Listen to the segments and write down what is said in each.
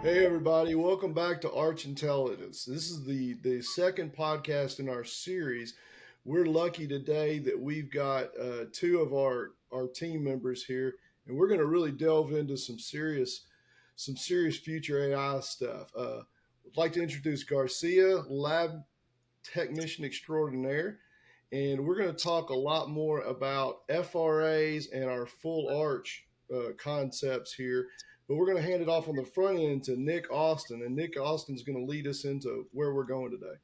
Hey everybody, welcome back to Arch Intelligence. This is the second podcast in our series. We're lucky today that we've got two of our team members here, and we're going to really delve into some serious future AI stuff. I'd like to introduce Garcia, lab technician extraordinaire, and we're going to talk a lot more about FRAs and our full arch concepts here. But we're going to hand it off on the front end to Nick Austin, and Nick Austin's going to lead us into where we're going today.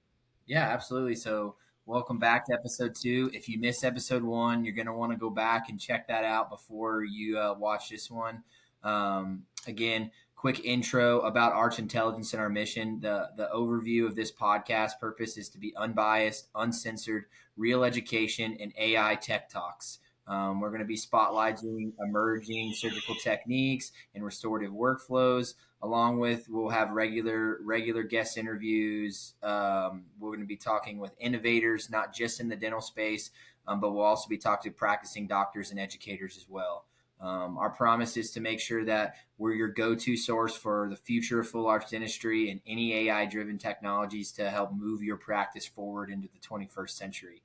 Yeah, absolutely. So, welcome back to episode two. If you missed episode one, you're going to want to go back and check that out before you watch this one. Again, quick intro about Arch Intelligence and our mission. The overview of this podcast purpose is to be unbiased, uncensored, real education, and AI tech talks. We're going to be spotlighting emerging surgical techniques and restorative workflows, along with we'll have regular guest interviews. We're going to be talking with innovators, not just in the dental space, but we'll also be talking to practicing doctors and educators as well. Our promise is to make sure that we're your go-to source for the future of full arch dentistry and any AI-driven technologies to help move your practice forward into the 21st century.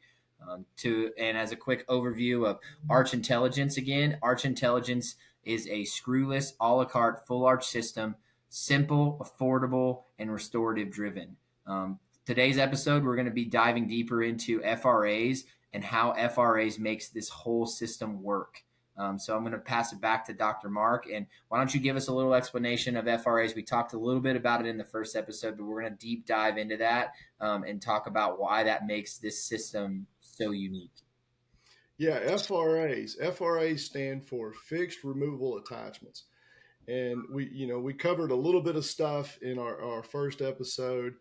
And as a quick overview of Arch Intelligence, again, Arch Intelligence is a screwless, a la carte, full arch system, simple, affordable, and restorative driven. Today's episode, we're going to be diving deeper into FRAs and how FRAs makes this whole system work. So I'm going to pass it back to Dr. Mark. And why don't you give us a little explanation of FRAs? We talked a little bit about it in the first episode, but we're going to deep dive into that and talk about why that makes this system so unique. Yeah, FRAs. FRAs stand for fixed removable attachments. And we covered a little bit of stuff in our first episode.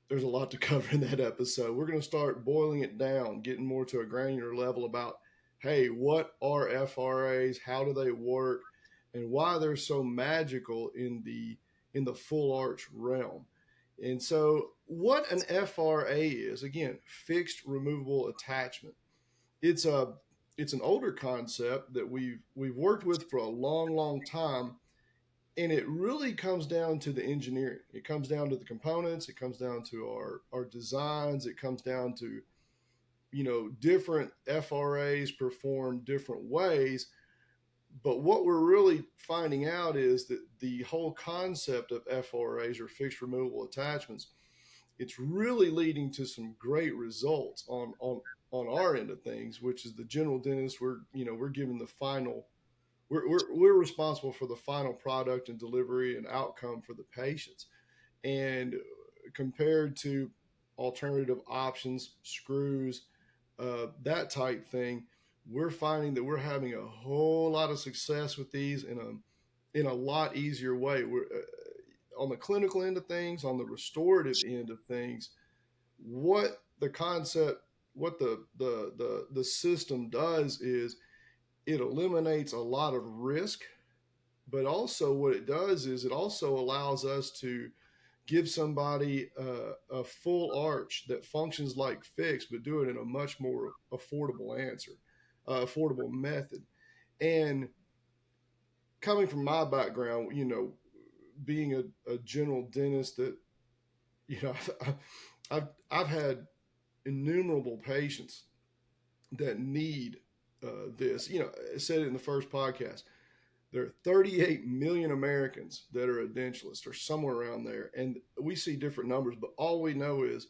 There's a lot to cover in that episode. We're going to start boiling it down, getting more to a granular level about, hey, what are FRAs? How do they work? And why they're so magical in the full arch realm. And so, what an FRA is, again, fixed removable attachment. It's a it's an older concept that we've worked with for a long time, and it really comes down to the engineering. It comes down to the components. It comes down to our designs. It comes down to different FRAs perform different ways. But what we're really finding out is that the whole concept of FRAs, or fixed removable attachments, it's really leading to some great results on our end of things, which is the general dentist. We're giving the final we're responsible for the final product and delivery and outcome for the patients. And compared to alternative options, screws, that type thing, we're finding that we're having a whole lot of success with these in a lot easier way. We're on the clinical end of things, on the restorative end of things. What the concept, what the system does is it eliminates a lot of risk, but also what it does is it also allows us to give somebody a full arch that functions like fixed, but do it in a much more affordable method. And coming from my background, being a general dentist, that you know, I've had innumerable patients that need this. I said it in the first podcast. There are 38 million Americans that are a dentist or somewhere around there. And we see different numbers, but all we know is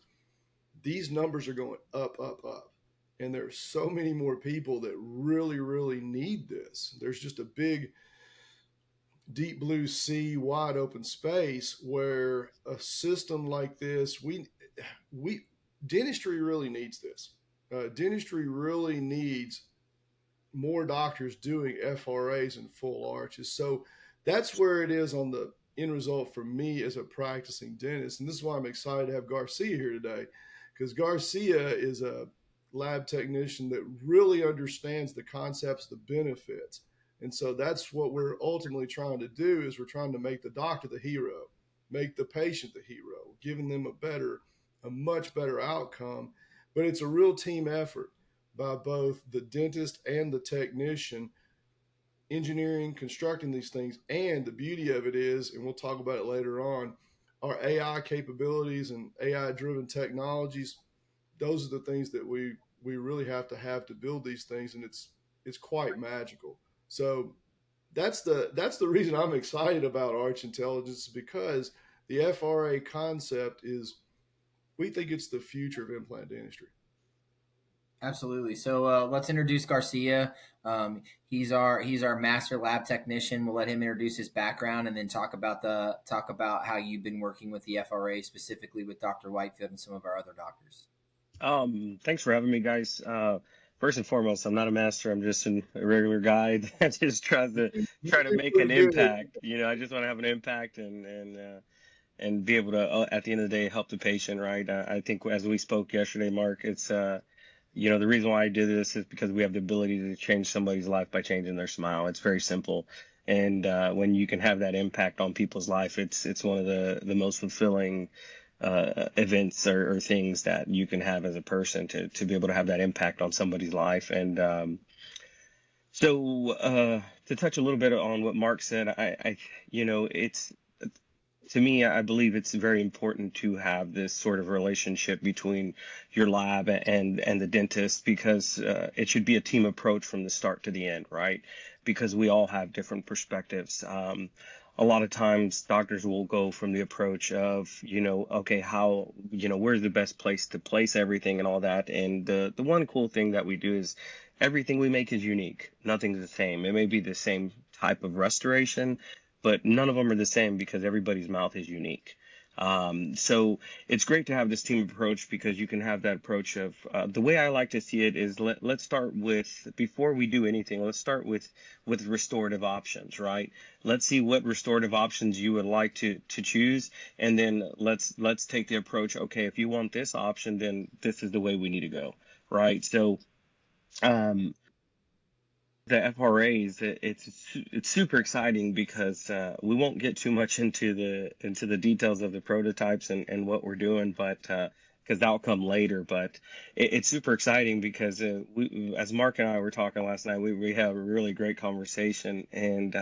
these numbers are going up, up, up. And there's so many more people that really, really need this. There's just a big, deep blue sea, wide open space where a system like this, we dentistry really needs this. Dentistry really needs more doctors doing FRAs and full arches. So that's where it is on the end result for me as a practicing dentist. And this is why I'm excited to have Garcia here today, because Garcia is a lab technician that really understands the concepts, the benefits. And so that's what we're ultimately trying to do is we're trying to make the doctor the hero, make the patient the hero, giving them a much better outcome. But it's a real team effort by both the dentist and the technician engineering, constructing these things. And the beauty of it is, and we'll talk about it later on, our AI capabilities and AI driven technologies, those are the things that we really have to build these things, and it's quite magical. So that's the reason I'm excited about Arch Intelligence, because the FRA concept is, we think it's the future of implant dentistry. Absolutely. So let's introduce Garcia. He's our master lab technician. We'll let him introduce his background and then talk about how you've been working with the FRA, specifically with Dr. Whitefield and some of our other doctors. Thanks for having me, guys. First and foremost, I'm not a master. I'm just a regular guy that just tries to make an impact. I just want to have an impact and be able to, at the end of the day, help the patient, right? I think as we spoke yesterday, Mark, it's the reason why I do this is because we have the ability to change somebody's life by changing their smile. It's very simple. And when you can have that impact on people's life, it's one of the most fulfilling events or things that you can have as a person to be able to have that impact on somebody's life. And so to touch a little bit on what Mark said, it's, to me, I believe it's very important to have this sort of relationship between your lab and the dentist, because it should be a team approach from the start to the end, right? Because we all have different perspectives. A lot of times doctors will go from the approach of, okay, how, where's the best place to place everything and all that. And the one cool thing that we do is everything we make is unique. Nothing's the same. It may be the same type of restoration, but none of them are the same because everybody's mouth is unique. So it's great to have this team approach, because you can have that approach of the way I like to see it is let's start with, before we do anything, let's start with restorative options, right? Let's see what restorative options you would like to choose. And then let's take the approach, okay, if you want this option, then this is the way we need to go, right? So, the FRAs, it's super exciting because we won't get too much into the details of the prototypes and what we're doing, but because that'll come later. But it's super exciting because as Mark and I were talking last night, we have a really great conversation. And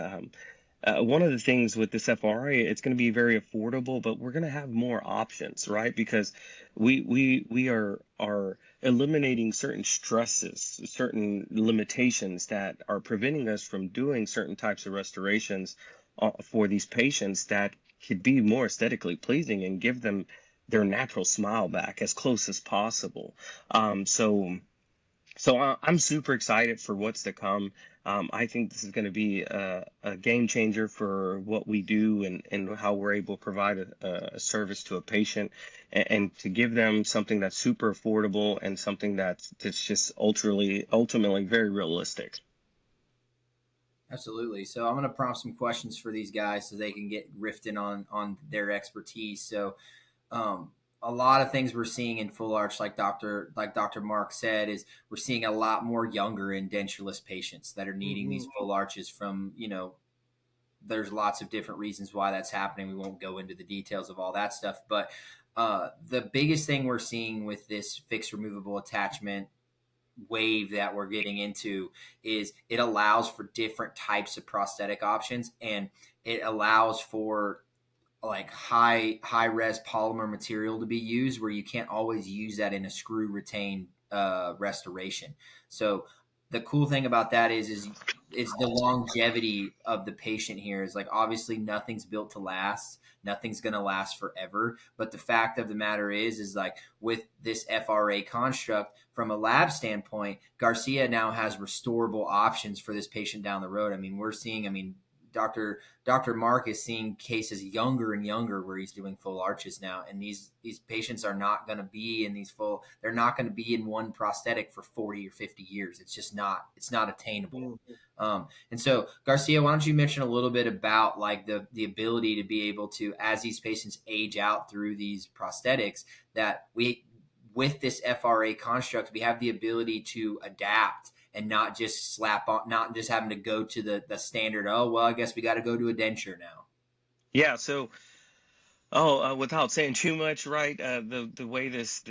one of the things with this FRA, it's going to be very affordable, but we're going to have more options, right? Because we are eliminating certain stresses, certain limitations that are preventing us from doing certain types of restorations for these patients that could be more aesthetically pleasing and give them their natural smile back as close as possible. So I'm super excited for what's to come. I think this is going to be a game changer for what we do and how we're able to provide a service to a patient, and to give them something that's super affordable and something that's just ultimately very realistic. Absolutely. So I'm going to prompt some questions for these guys so they can get riffing on their expertise. So a lot of things we're seeing in full arch, like Dr. Mark said, is we're seeing a lot more younger and dentureless patients that are needing these full arches from, there's lots of different reasons why that's happening. We won't go into the details of all that stuff, but the biggest thing we're seeing with this fixed removable attachment wave that we're getting into is it allows for different types of prosthetic options, and it allows for like high res polymer material to be used, where you can't always use that in a screw retained restoration. So the cool thing about that is the longevity of the patient here. Is like, obviously nothing's built to last, nothing's going to last forever, but the fact of the matter is like, with this FRA construct, from a lab standpoint, Garcia now has restorable options for this patient down the road. We're seeing, Dr. Mark is seeing cases younger and younger where he's doing full arches now, and these patients are not going to be in they're not going to be in one prosthetic for 40 or 50 years. It's not attainable. And so, Garcia, why don't you mention a little bit about like the ability to be able to, as these patients age out through these prosthetics, that with this FRA construct, we have the ability to adapt and not just slap on, not just having to go to the standard, oh, well, I guess we got to go to a denture now. Yeah. So, without saying too much, right? The way this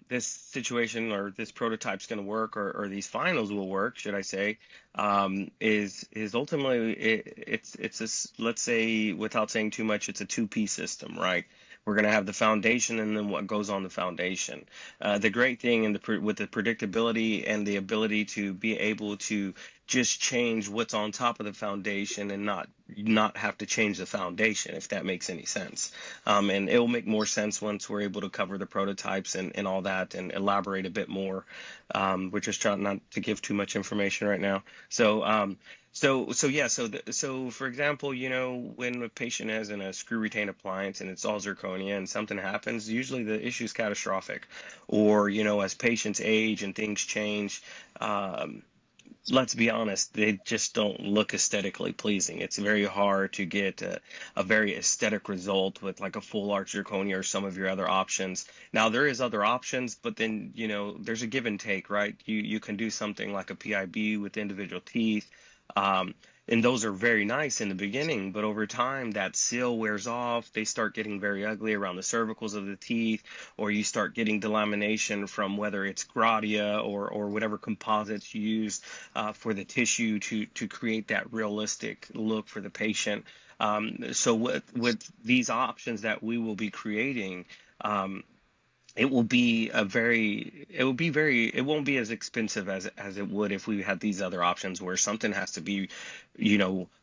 this situation or this prototype's going to work, or these finals will work, should I say, is ultimately it's this, let's say, without saying too much, it's a two-piece system, right? We're going to have the foundation and then what goes on the foundation. The great thing with the predictability and the ability to be able to just change what's on top of the foundation and not have to change the foundation, if that makes any sense. And it will make more sense once we're able to cover the prototypes and all that and elaborate a bit more. We're just trying not to give too much information right now. So for example, when a patient has a screw retain appliance and it's all zirconia and something happens, usually the issue is catastrophic. Or, as patients age and things change, let's be honest, they just don't look aesthetically pleasing. It's very hard to get a very aesthetic result with like a full arch zirconia or some of your other options. Now there is other options, but then there's a give and take, right? You can do something like a PIB with individual teeth. And those are very nice in the beginning, but over time that seal wears off. They start getting very ugly around the cervicals of the teeth, or you start getting delamination from whether it's Gradia or whatever composites you use for the tissue to create that realistic look for the patient. So with these options that we will be creating, it will be it won't be as expensive as it would if we had these other options where something has to be,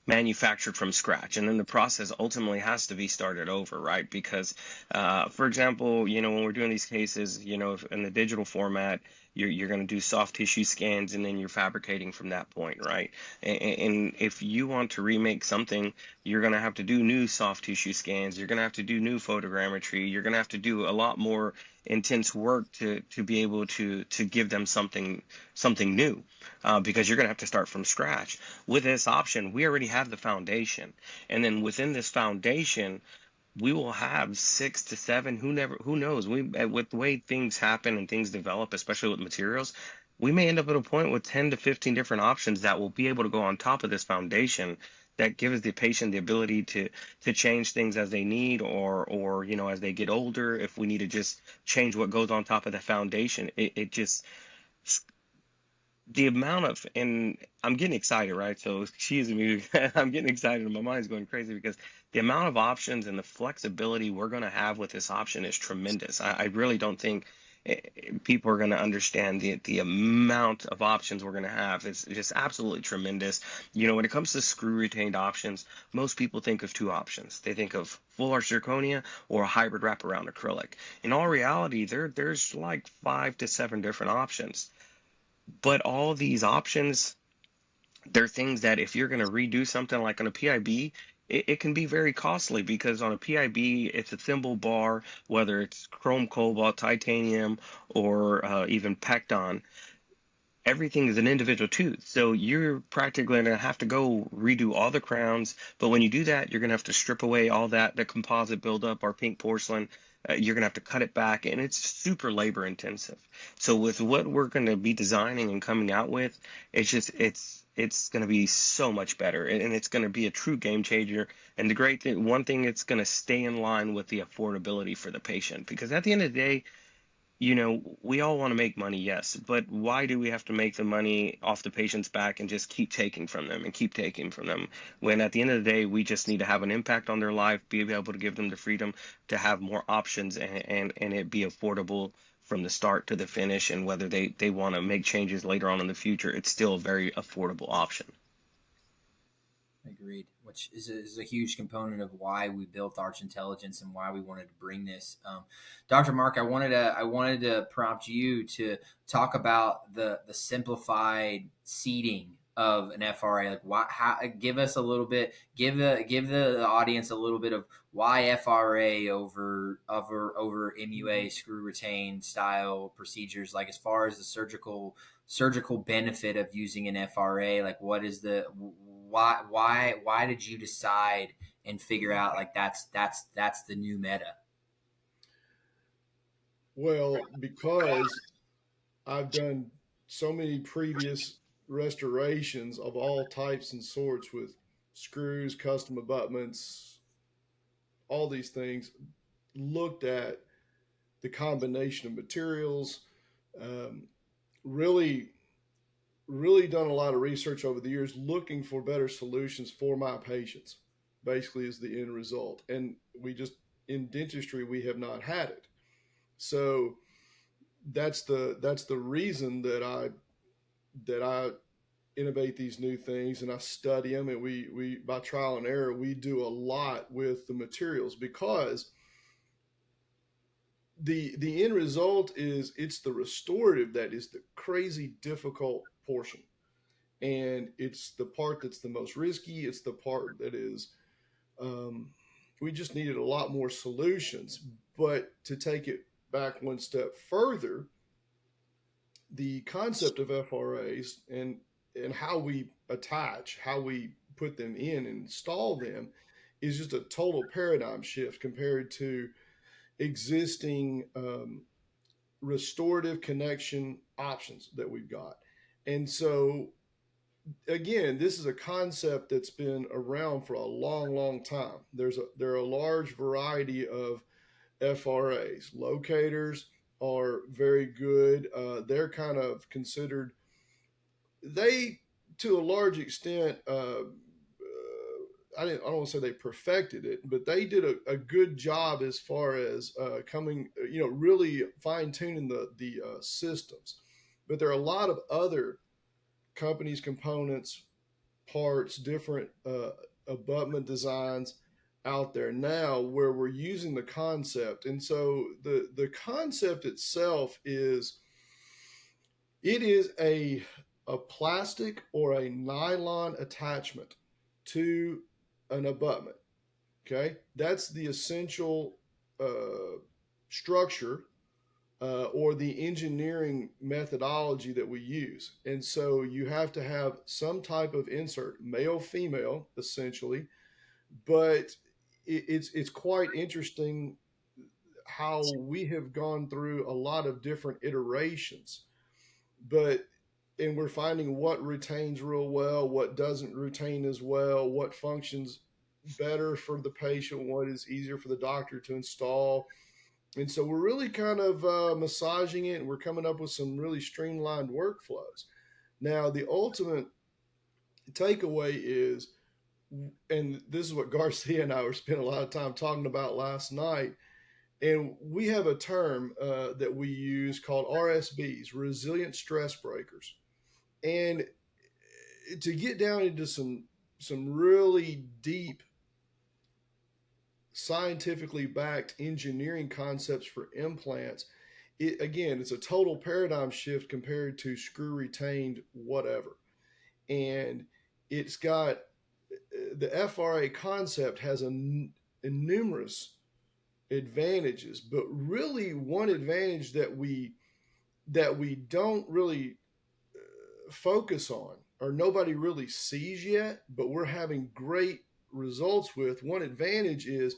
manufactured from scratch. And then the process ultimately has to be started over, right? Because, for example, when we're doing these cases, if in the digital format, you're going to do soft tissue scans and then you're fabricating from that point, right? And if you want to remake something, you're going to have to do new soft tissue scans. You're going to have to do new photogrammetry. You're going to have to do a lot more intense work to be able to give them something new, because you're going to have to start from scratch. With this option, we already have the foundation, and then within this foundation, we will have 6 to 7. Who knows? With the way things happen and things develop, especially with materials, we may end up at a point with 10 to 15 different options that will be able to go on top of this foundation that gives the patient the ability to change things as they need, or as they get older, if we need to just change what goes on top of the foundation. It just, the amount of, and I'm getting excited, right? So excuse me, I'm getting excited and my mind's going crazy because the amount of options and the flexibility we're going to have with this option is tremendous. I really don't think people are going to understand the amount of options we're going to have. It's just absolutely tremendous. When it comes to screw retained options, most people think of two options. They think of full arch zirconia or a hybrid wraparound acrylic. In all reality, there's like 5 to 7 different options. But all these options, they're things that if you're going to redo something like on a PIB, it can be very costly, because on a PIB, it's a thimble bar, whether it's chrome cobalt, titanium, or even Pecton. Everything is an individual tooth. So you're practically going to have to go redo all the crowns. But when you do that, you're going to have to strip away all the composite buildup, our pink porcelain. You're going to have to cut it back, and it's super labor intensive. So with what we're going to be designing and coming out with, it's going to be so much better, and it's going to be a true game changer. And the great thing, one thing, it's going to stay in line with the affordability for the patient, because at the end of the day, we all want to make money, yes, but why do we have to make the money off the patient's back and just keep taking from them and keep taking from them, when at the end of the day, we just need to have an impact on their life, be able to give them the freedom to have more options, and it be affordable from the start to the finish. And whether they want to make changes later on in the future, it's still a very affordable option. Agreed, which is a huge component of why we built Arch Intelligence and why we wanted to bring this. Dr. Mark, I wanted to prompt you to talk about the simplified seating of an FRA. Like, give us a little bit, give the audience a little bit of why FRA over MUA screw retain style procedures. Like, as far as the surgical benefit of using an FRA, like what is the why did you decide and figure out like that's the new meta? Well, because I've done so many previous restorations of all types and sorts with screws, custom abutments, all these things, looked at the combination of materials. Um, really, really done a lot of research over the years looking for better solutions for my patients, basically, is the end result. And we just, in dentistry, we have not had it. So that's the reason that I innovate these new things and I study them, and we by trial and error we do a lot with the materials, because the end result is it's the restorative that is the crazy difficult portion, and it's the part that's the most risky. It's the part that is, um, we just needed a lot more solutions. But to take it back one step further, the concept of FRAs and how we attach, how we put them in and install them, is just a total paradigm shift compared to existing restorative connection options that we've got. And so, again, this is a concept that's been around for a long, long time. There are a large variety of FRAs. Locators are very good. They're kind of considered, they to a large extent, I don't want to say they perfected it, but they did a good job as far as coming, really fine tuning the systems. But there are a lot of other companies, components, parts, different abutment designs out there now where we're using the concept. And so the concept itself is, it is a plastic or a nylon attachment to an abutment. Okay, that's the essential structure or the engineering methodology that we use. And so you have to have some type of insert, male, female, essentially. But it's quite interesting how we have gone through a lot of different iterations, but and we're finding what retains real well, what doesn't retain as well, what functions better for the patient, what is easier for the doctor to install. And so we're really kind of massaging it, and we're coming up with some really streamlined workflows. Now, the ultimate takeaway is, and this is what Garcia and I were spending a lot of time talking about last night, and we have a term that we use called RSBs, resilient stress breakers. And to get down into some really deep, scientifically backed engineering concepts for implants, it's a total paradigm shift compared to screw retained whatever. And it's got, the FRA concept has a numerous advantages, but really one advantage that we don't really focus on, or nobody really sees yet, but we're having great results with. One advantage is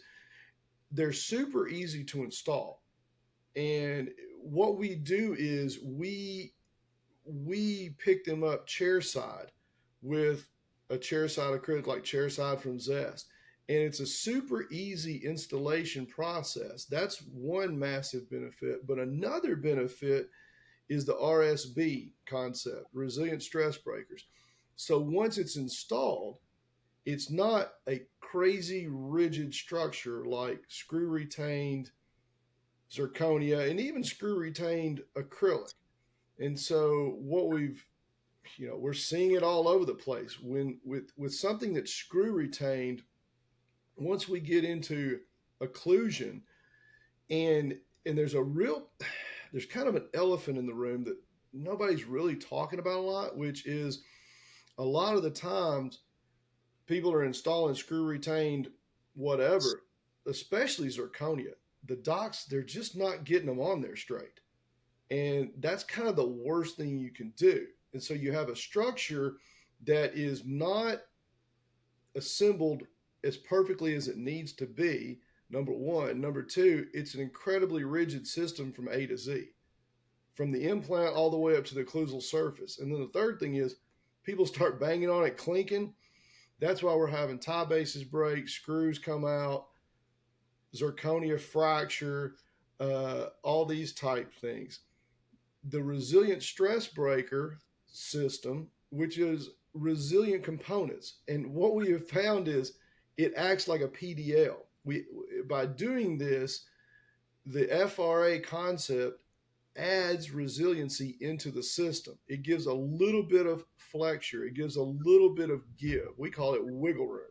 they're super easy to install. And what we do is we pick them up chair side with a chair side acrylic, like chair side from Zest. And it's a super easy installation process. That's one massive benefit. But another benefit is the RSB concept, resilient stress breakers. So once it's installed, it's not a crazy rigid structure like screw retained zirconia and even screw retained acrylic. And so what we're seeing it all over the place when with something that's screw retained. Once we get into occlusion, and there's kind of an elephant in the room that nobody's really talking about a lot, which is a lot of the times people are installing screw retained whatever, especially zirconia. The docs, they're just not getting them on there straight. And that's kind of the worst thing you can do. And so you have a structure that is not assembled as perfectly as it needs to be, number one. Number two, it's an incredibly rigid system from A to Z, from the implant all the way up to the occlusal surface. And then the third thing is people start banging on it, clinking. That's why we're having tie bases break, screws come out, zirconia fracture. all these type things. The resilient stress breaker system, which is resilient components. And what we have found is it acts like a PDL. By doing this, the FRA concept adds resiliency into the system. It gives a little bit of flexure, it gives a little bit of give. We call it wiggle room.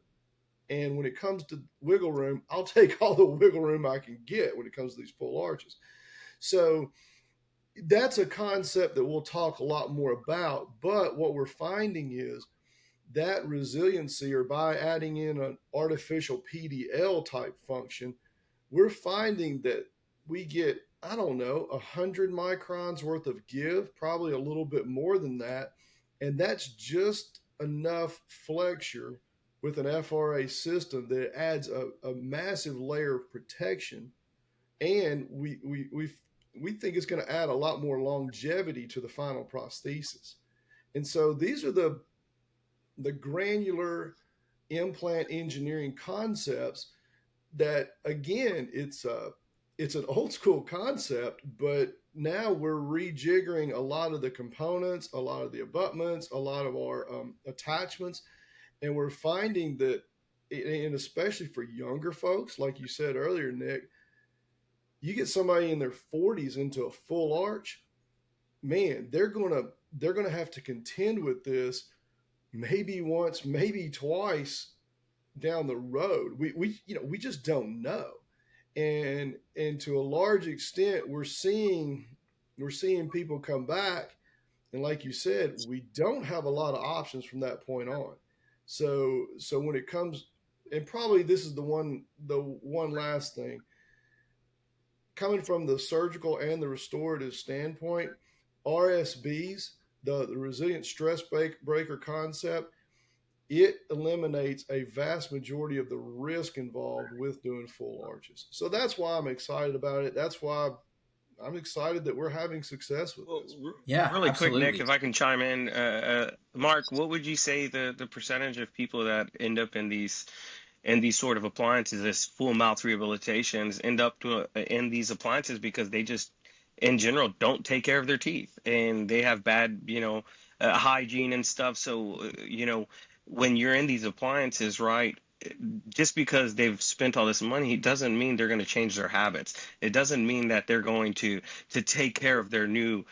And when it comes to wiggle room, I'll take all the wiggle room I can get when it comes to these full arches. So that's a concept that we'll talk a lot more about. But what we're finding is that resiliency, or by adding in an artificial PDL type function, we're finding that we get, I don't know, 100 microns worth of give, probably a little bit more than that. And that's just enough flexure with an FRA system that it adds a massive layer of protection. And we think it's going to add a lot more longevity to the final prosthesis. And so these are the granular implant engineering concepts that, again, it's an old school concept, but now we're rejiggering a lot of the components, a lot of the abutments, a lot of our attachments, and we're finding that, and especially for younger folks, like you said earlier, Nick, you get somebody in their 40s into a full arch, man, they're gonna have to contend with this maybe once, maybe twice down the road. We just don't know. And to a large extent, we're seeing people come back, and like you said, we don't have a lot of options from that point on. So when it comes, and probably this is the one last thing, coming from the surgical and the restorative standpoint, RSBs, the resilient stress breaker concept, it eliminates a vast majority of the risk involved with doing full arches. So that's why I'm excited about it. That's why I'm excited that we're having success with this. Yeah, really absolutely. quick, Nick, if I can chime in, Mark, what would you say the percentage of people that end up in these sort of appliances, this full mouth rehabilitations, end up in these appliances because they just, in general, don't take care of their teeth and they have bad, hygiene and stuff. So, when you're in these appliances, right, just because they've spent all this money doesn't mean they're going to change their habits. It doesn't mean that they're going to take care of their new,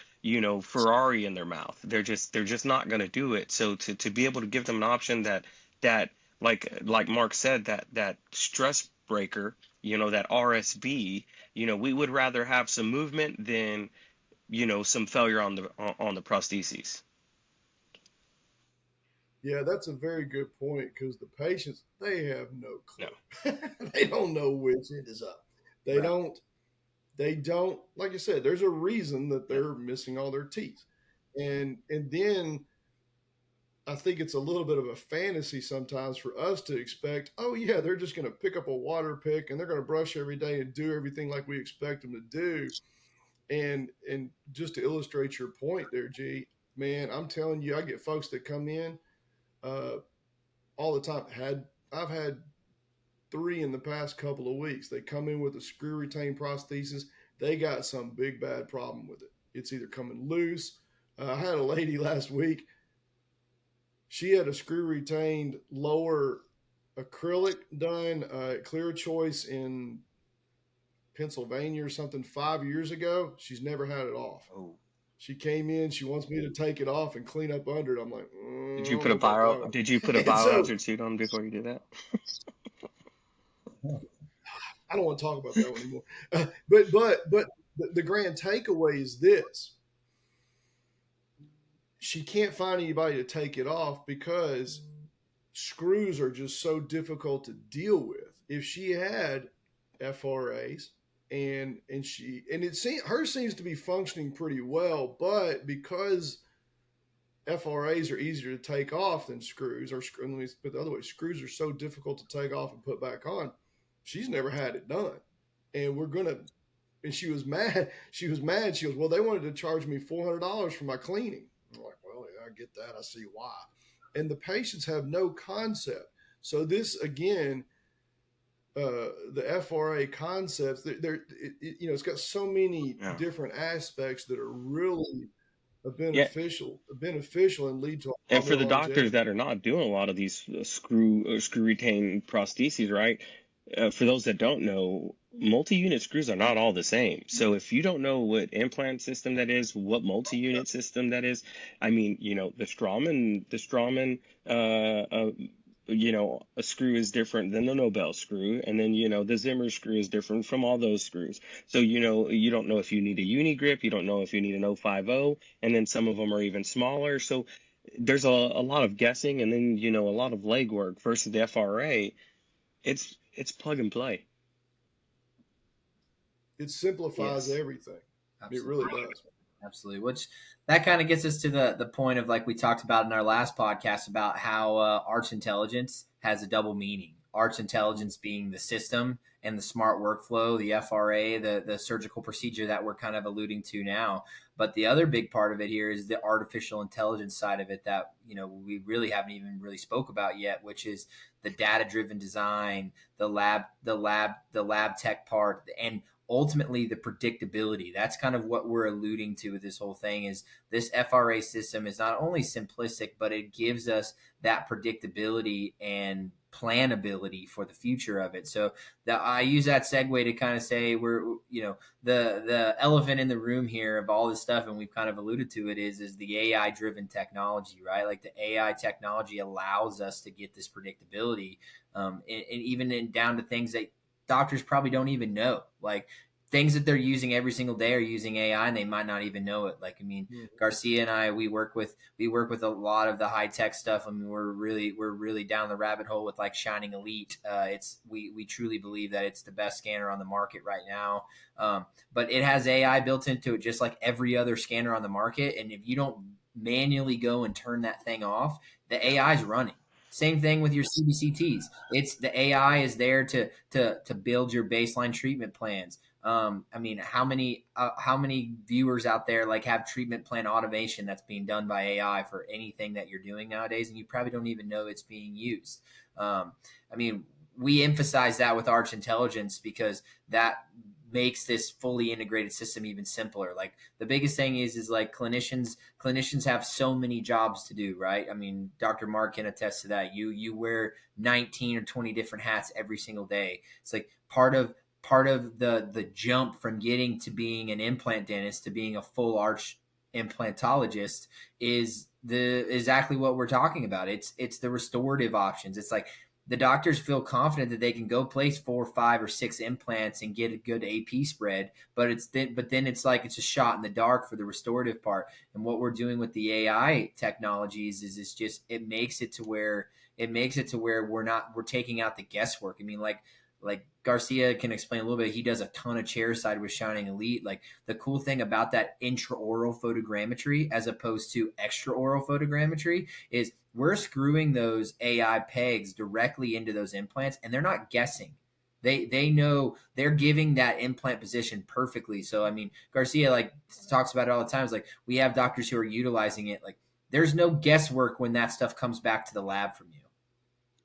Ferrari in their mouth. They're just not going to do it. So to be able to give them an option that like Mark said, that stress breaker, that RSB, we would rather have some movement than, some failure on the prostheses. Yeah, that's a very good point, because the patients, they have no clue. No. They don't know which end is up. They don't, like I said, there's a reason that they're missing all their teeth. And then I think it's a little bit of a fantasy sometimes for us to expect, oh yeah, they're just going to pick up a water pick and they're going to brush every day and do everything like we expect them to do. And just to illustrate your point there, G, man, I'm telling you, I get folks that come in all the time. I've had 3 in the past couple of weeks. They come in with a screw retained prosthesis. They got some big bad problem with it. It's either coming loose. I had a lady last week. She had a screw retained lower acrylic done at Clear Choice in Pennsylvania or something 5 years ago. She's never had it off. Oh. She came in. She wants me to take it off and clean up under it. I'm like, did you put a biohazard suit on before you did that? I don't want to talk about that one anymore. But the grand takeaway is this: she can't find anybody to take it off because screws are just so difficult to deal with. If she had FRAs, and hers seems to be functioning pretty well, but because FRAs are easier to take off than screws, or let me put it the other way, screws are so difficult to take off and put back on, she's never had it done. And she was mad. She goes, well, they wanted to charge me $400 for my cleaning. I'm like, well, yeah, I get that. I see why. And the patients have no concept. So this, again, the FRA concepts, it's got so many Yeah. different aspects that are really Yeah. beneficial and lead to a And lot for more the doctors longevity. that are not doing a lot of these screw retain prostheses, right? For those that don't know, multi-unit screws are not all the same. So if you don't know what implant system that is, what multi-unit system that is, I mean, the Straumann, a screw is different than the Nobel screw, and then the Zimmer screw is different from all those screws. So you don't know if you need a uni grip, you don't know if you need an 050, and then some of them are even smaller. So there's a lot of guessing, and then a lot of legwork versus the FRA. It's plug and play. It simplifies Yes. everything. It Absolutely. really does. Absolutely. Which that kind of gets us to the point of, like we talked about in our last podcast, about how arts intelligence has a double meaning. Arts intelligence being the system and the smart workflow, the FRA, the surgical procedure that we're kind of alluding to now. But the other big part of it here is the artificial intelligence side of it that we really haven't even really spoke about yet, which is the data driven design, the lab tech part, and ultimately the predictability. That's kind of what we're alluding to with this whole thing. Is this FRA system is not only simplistic, but it gives us that predictability and planability for the future of it. So I use that segue to kind of say we're the elephant in the room here of all this stuff, and we've kind of alluded to it, is the AI driven technology, right? Like the AI technology allows us to get this predictability, and even down to things that doctors probably don't even know, like things that they're using every single day are using AI, and they might not even know it. Like, I mean, Garcia and I, we work with a lot of the high tech stuff. I mean, we're really down the rabbit hole with like Shining Elite. We truly believe that it's the best scanner on the market right now. But it has AI built into it, just like every other scanner on the market. And if you don't manually go and turn that thing off, the AI is running. Same thing with your CBCTs. It's the AI is there to build your baseline treatment plans. I mean, how many viewers out there like have treatment plan automation that's being done by AI for anything that you're doing nowadays, and you probably don't even know it's being used. I mean, we emphasize that with Arch Intelligence because that makes this fully integrated system even simpler. Like the biggest thing is like clinicians have so many jobs to do, right? I mean, Dr. Mark can attest to that. You wear 19 or 20 different hats every single day. It's like part of the jump from getting to being an implant dentist to being a full arch implantologist is exactly what we're talking about. It's the restorative options. It's like the doctors feel confident that they can go place 4, 5, or 6 implants and get a good AP spread, but then it's like it's a shot in the dark for the restorative part. And what we're doing with the AI technologies is it makes it to where we're taking out the guesswork. I mean, like Garcia can explain a little bit. He does a ton of chairside with Shining Elite. Like the cool thing about that intraoral photogrammetry as opposed to extraoral photogrammetry is we're screwing those AI pegs directly into those implants, and they're not guessing. They know they're giving that implant position perfectly. So I mean, Garcia like talks about it all the time. It's like we have doctors who are utilizing it. Like there's no guesswork when that stuff comes back to the lab from you.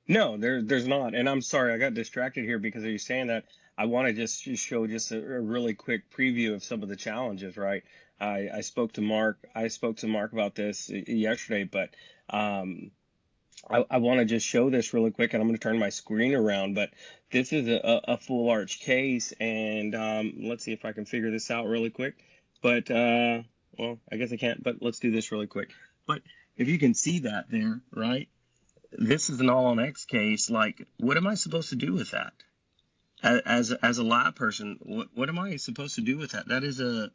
No, there's not. And I'm sorry, I got distracted here because of you saying that. I want to just show just a really quick preview of some of the challenges, right? I spoke to Mark. I spoke to Mark about this yesterday, but I want to just show this really quick, and I'm going to turn my screen around. But this is a full arch case, and let's see if I can figure this out really quick. But well, I guess I can't. But let's do this really quick. But if you can see that there, right? This is an all-on-X case. Like, what am I supposed to do with that? As a lab person, what am I supposed to do with that? That is a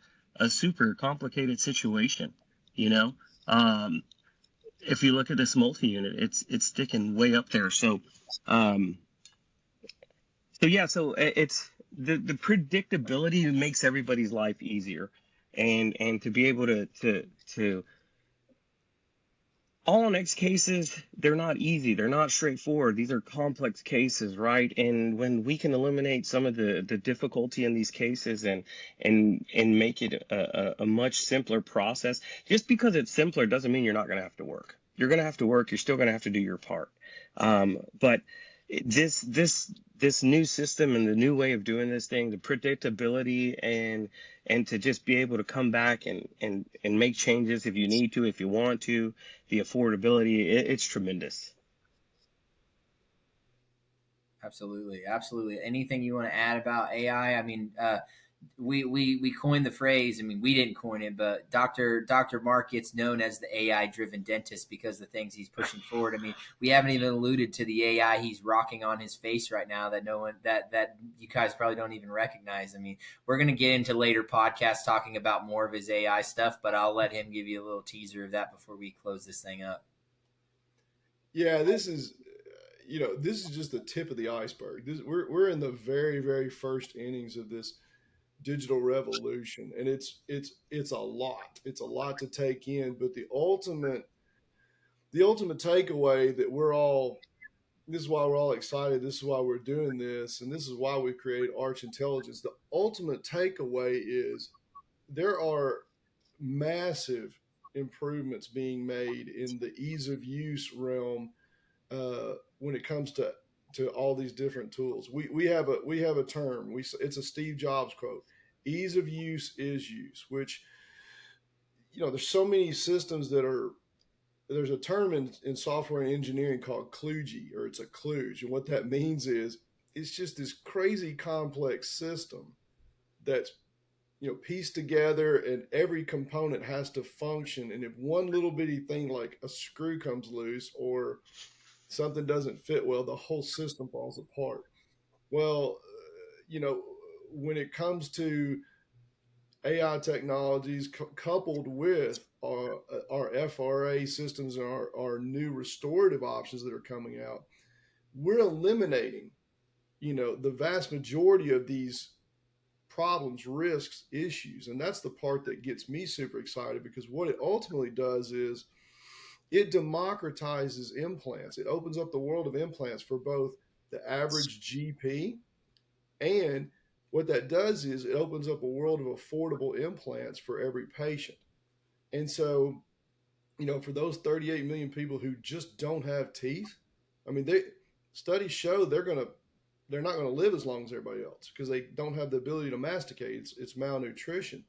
super complicated situation, you know. If you look at this multi-unit, it's sticking way up there. So yeah, so it's the predictability makes everybody's life easier, and to be able to all-on-X cases, they're not easy. They're not straightforward. These are complex cases, right? And when we can eliminate some of the difficulty in these cases and make it a much simpler process, just because it's simpler doesn't mean you're not going to have to work. You're going to have to work. You're still going to have to do your part. But this new system and the new way of doing this thing, the predictability and to just be able to come back and make changes if you need to, if you want to, the affordability, it's tremendous. Absolutely, absolutely. Anything you want to add about AI? I mean, we coined the phrase. I mean, we didn't coin it, but Dr. Mark gets known as the AI driven dentist because of the things he's pushing forward. I mean, we haven't even alluded to the AI he's rocking on his face right now that no one that you guys probably don't even recognize. I mean, we're gonna get into later podcasts talking about more of his AI stuff, but I'll let him give you a little teaser of that before we close this thing up. Yeah, this is this is just the tip of the iceberg. We're in the very first innings of this digital revolution, and it's a lot. It's a lot to take in, but the ultimate takeaway that we're all this is why we're all excited. This is why we're doing this, and this is why we created Arch Intelligence. The ultimate takeaway is there are massive improvements being made in the ease of use realm when it comes to all these different tools. We have a term. It's a Steve Jobs quote. Ease of use is use, which there's so many systems that are there's a term in software and engineering called kludgy, or it's a kludge. And what that means is it's just this crazy complex system that's pieced together, and every component has to function. And if one little bitty thing like a screw comes loose or something doesn't fit well, the whole system falls apart. Well, when it comes to AI technologies coupled with our FRA systems and our new restorative options that are coming out, we're eliminating, the vast majority of these problems, risks, issues. And that's the part that gets me super excited, because what it ultimately does is it democratizes implants. It opens up the world of implants for both the average GP, and what that does is it opens up a world of affordable implants for every patient. And so, for those 38 million people who just don't have teeth, I mean, studies show they're not going to live as long as everybody else because they don't have the ability to masticate. It's malnutrition.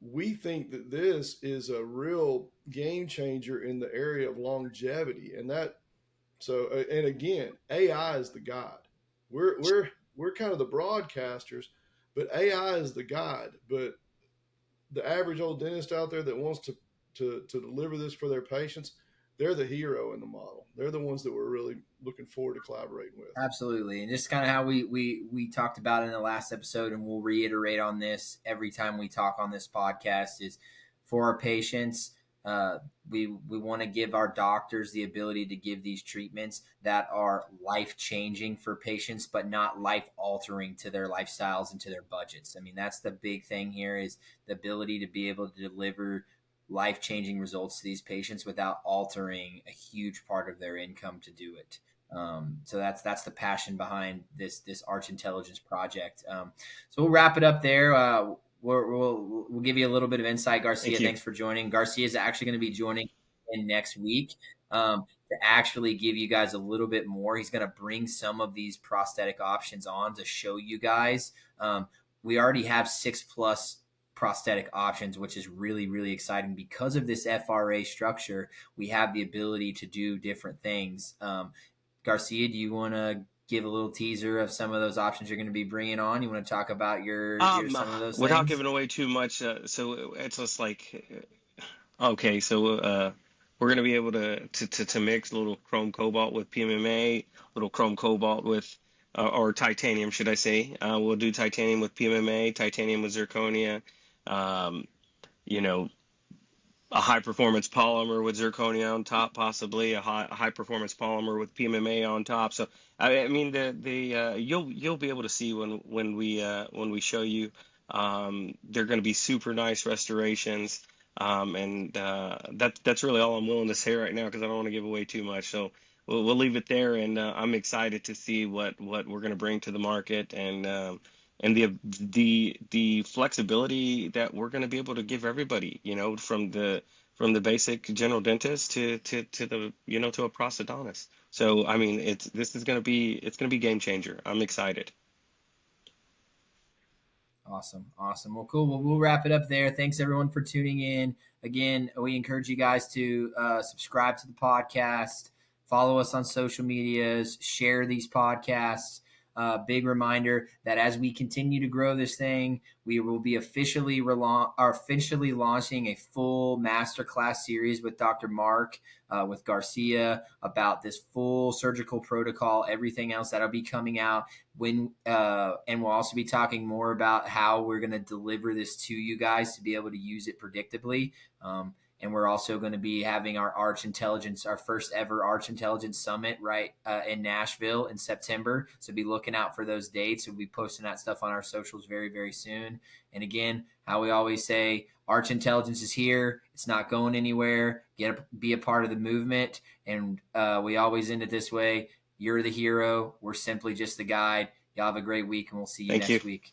We think that this is a real game changer in the area of longevity, and again, AI is the god. We're kind of the broadcasters, but AI is the god. But the average old dentist out there that wants to deliver this for their patients, they're the hero in the model. They're the ones that we're really looking forward to collaborating with. Absolutely. And just kind of how we talked about in the last episode, and we'll reiterate on this every time we talk on this podcast, is for our patients, we want to give our doctors the ability to give these treatments that are life-changing for patients, but not life-altering to their lifestyles and to their budgets. I mean, that's the big thing here, is the ability to be able to deliver life-changing results to these patients without altering a huge part of their income to do it. So that's the passion behind this Arch Intelligence project. So we'll wrap it up there. We'll give you a little bit of insight, Garcia. Thanks for joining. Garcia is actually going to be joining in next week to actually give you guys a little bit more. He's going to bring some of these prosthetic options on to show you guys. We already have 6+ prosthetic options, which is really, really exciting. Because of this FRA structure, we have the ability to do different things. Garcia, do you want to give a little teaser of some of those options you're going to be bringing on? You want to talk about your some of those without things? giving away too much, so it's just like, okay, so we're going to be able to mix a little chrome cobalt with PMMA, little chrome cobalt with or titanium, should I say. We'll do titanium with PMMA, titanium with zirconia, a high performance polymer with zirconia on top, possibly a high performance polymer with PMMA on top. So I mean, you'll be able to see when we show you. They're going to be super nice restorations, and that's really all I'm willing to say right now, because I don't want to give away too much. So we'll leave it there, and I'm excited to see what we're going to bring to the market, and the flexibility that we're going to be able to give everybody, from from the basic general dentist to the, to a prosthodontist. So, I mean, this is going to be, it's going to be game changer. I'm excited. Awesome. Well, cool. Well, we'll wrap it up there. Thanks everyone for tuning in. Again, we encourage you guys to subscribe to the podcast, follow us on social medias, share these podcasts. Big reminder that as we continue to grow this thing, we will be officially launching a full masterclass series with Dr. Mark, with Garcia, about this full surgical protocol, everything else that'll be coming out and we'll also be talking more about how we're going to deliver this to you guys to be able to use it predictably. And we're also going to be having our first ever Arch Intelligence Summit in Nashville in September. So be looking out for those dates. We'll be posting that stuff on our socials very, very soon. And again, how we always say, Arch Intelligence is here. It's not going anywhere. Be a part of the movement. And we always end it this way. You're the hero. We're simply just the guide. Y'all have a great week, and we'll see you next week.